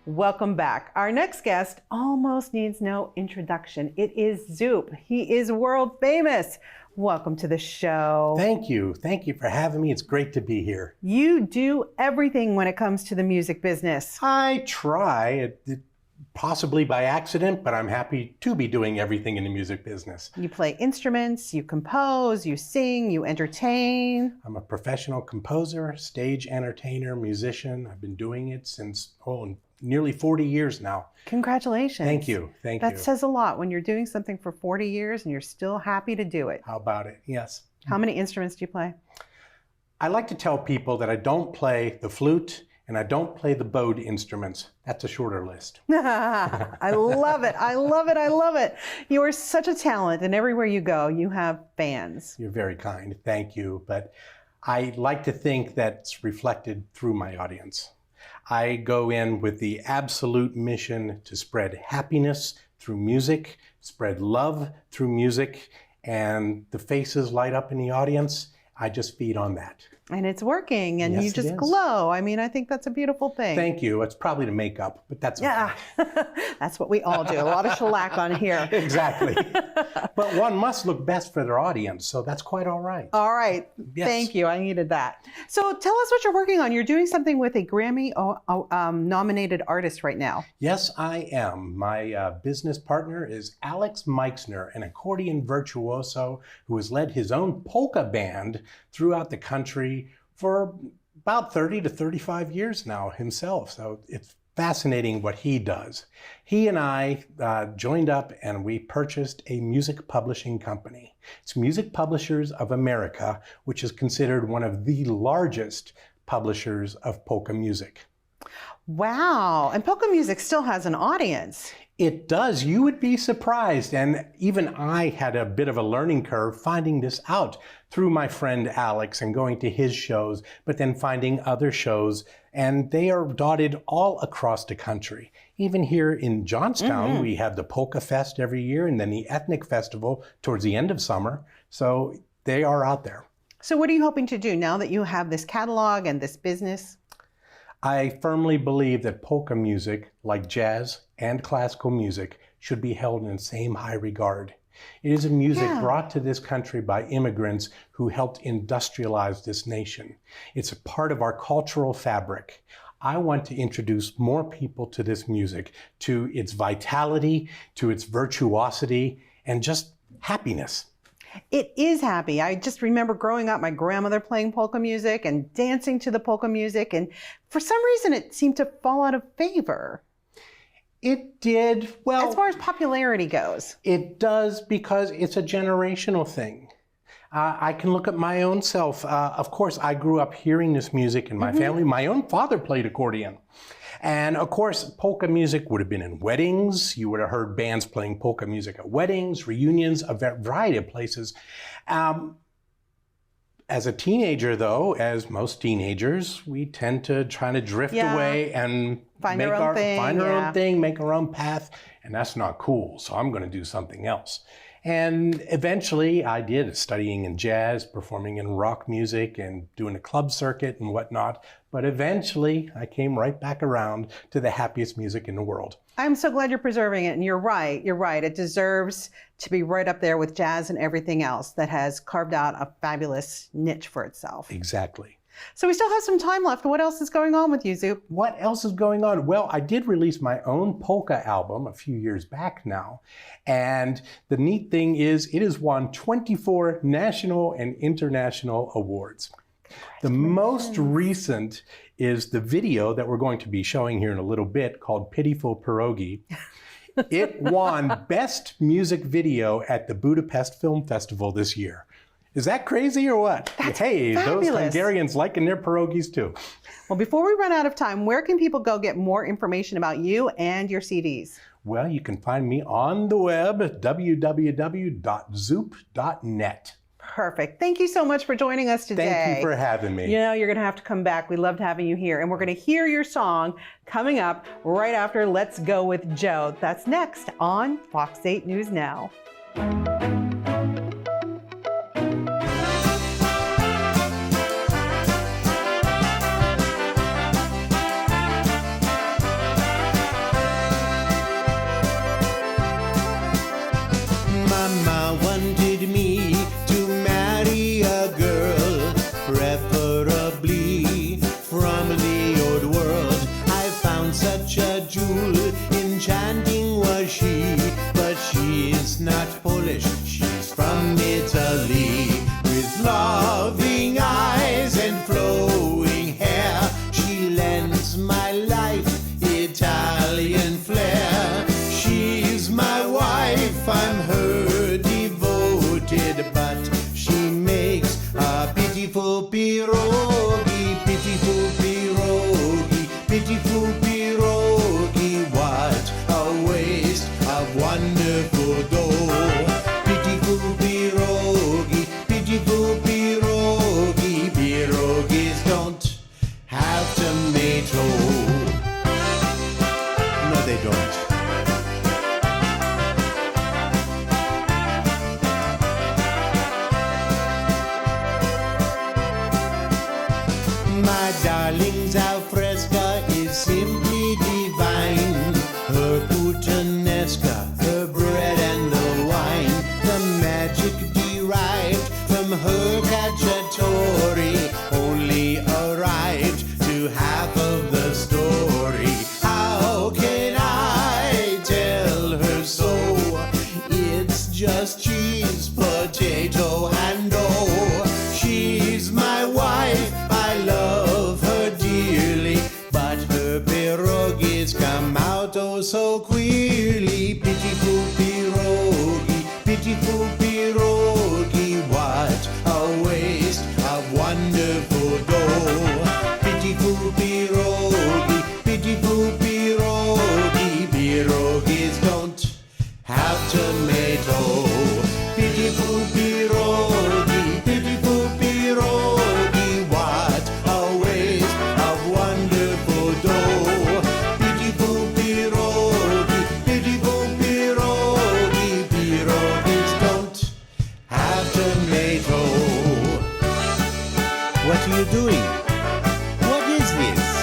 Welcome back. Our next guest almost needs no introduction. It is Zupe. He is world famous. Welcome to the show. Thank you. Thank you for having me. It's great to be here. You do everything when it comes to the music business. I try, possibly by accident, but I'm happy to be doing everything in the music business. You play instruments, you compose, you sing, you entertain. I'm a professional composer, stage entertainer, musician. I've been doing it since nearly 40 years now. Congratulations. Thank you. Thank you. That says a lot when you're doing something for 40 years and you're still happy to do it. How about it? Yes. How many instruments do you play? I like to tell people that I don't play the flute and I don't play the bowed instruments. That's a shorter list. I love it. I love it. I love it. You are such a talent, and everywhere you go, you have fans. You're very kind. Thank you. But I like to think that's reflected through my audience. I go in with the absolute mission to spread happiness through music, spread love through music, and the faces light up in the audience. I just feed on that. And it's working, and Yes, you just it is. glow. I mean, I think that's a beautiful thing. Thank you. It's probably the makeup, but that's Yeah, that's what we all do. A lot of shellac on here. Exactly. But one must look best for their audience, so that's quite all right. All right. Yes. Thank you. I needed that. So tell us what you're working on. You're doing something with a Grammy nominated artist right now. Yes, I am. My business partner is Alex Meixner, an accordion virtuoso who has led his own polka band throughout the country for about 30 to 35 years now himself. So it's fascinating what he does. He and I joined up and we purchased a music publishing company. It's Music Publishers of America, which is considered one of the largest publishers of polka music. Wow. And polka music still has an audience. It does. You would be surprised. And even I had a bit of a learning curve finding this out through my friend Alex and going to his shows, but then finding other shows. And they are dotted all across the country. Even here in Johnstown, we have the Polka Fest every year and then the Ethnic Festival towards the end of summer. So they are out there. So what are you hoping to do now that you have this catalog and this business? I firmly believe that polka music, like jazz and classical music, should be held in the same high regard. It is a music brought to this country by immigrants who helped industrialize this nation. It's a part of our cultural fabric. I want to introduce more people to this music, to its vitality, to its virtuosity, and just happiness. It is happy. I just remember growing up, my grandmother playing polka music and dancing to the polka music. And for some reason, it seemed to fall out of favor. It did. Well, as far as popularity goes. It does because it's a generational thing. I can look at my own self. Of course, I grew up hearing this music in my family. My own father played accordion. And of course, polka music would have been in weddings. You would have heard bands playing polka music at weddings, reunions, a variety of places. As a teenager, though, as most teenagers, we tend to try to drift away and find our own thing, make our own path. And that's not cool. So I'm going to do something else. And eventually I did, studying in jazz, performing in rock music and doing a club circuit and whatnot. But eventually I came right back around to the happiest music in the world. I'm so glad you're preserving it. And you're right. You're right. It deserves to be right up there with jazz and everything else that has carved out a fabulous niche for itself. Exactly. So we still have some time left. What else is going on with you, Zupe? What else is going on? Well, I did release my own polka album a few years back now. And the neat thing is it has won 24 national and international awards. The most recent is the video that we're going to be showing here in a little bit called Pitiful Pierogi. It won Best Music Video at the Budapest Film Festival this year. Is that crazy or what? That's hey, fabulous. Those Hungarians liking their pierogies too. Well, before we run out of time, where can people go get more information about you and your CDs? Well, you can find me on the web, www.zupe.net. Perfect. Thank you so much for joining us today. Thank you for having me. You know, you're going to have to come back. We loved having you here. And we're going to hear your song coming up right after Let's Go with Joe. That's next on Fox 8 News Now. pitiful pierogi, pitiful pierogi, pitiful pierogi. What a waste of wonderful dough. Pitiful pierogi, pitiful pierogi. Pierogies don't have tomato. No, they don't. My darling's alfresca is simply divine. Her puttanesca, her bread and the wine, the magic derived from her cacciatore only arrived to half of the story. How can I tell her so? It's just cheese, potato, and dough. She's my wife, I love her dearly, but her pierogies come out oh so queerly. Pitiful pierogi, pitiful pierogi. What a waste of wonderful dough. Pitiful pierogi, pitiful pierogi. Pierogies don't have tomato. Pitiful pierogi, pitiful pierogi. What a waste of wonderful dough. Pitiful pierogi, pitiful pierogi. Pierogies don't have tomato. What are you doing? What is this?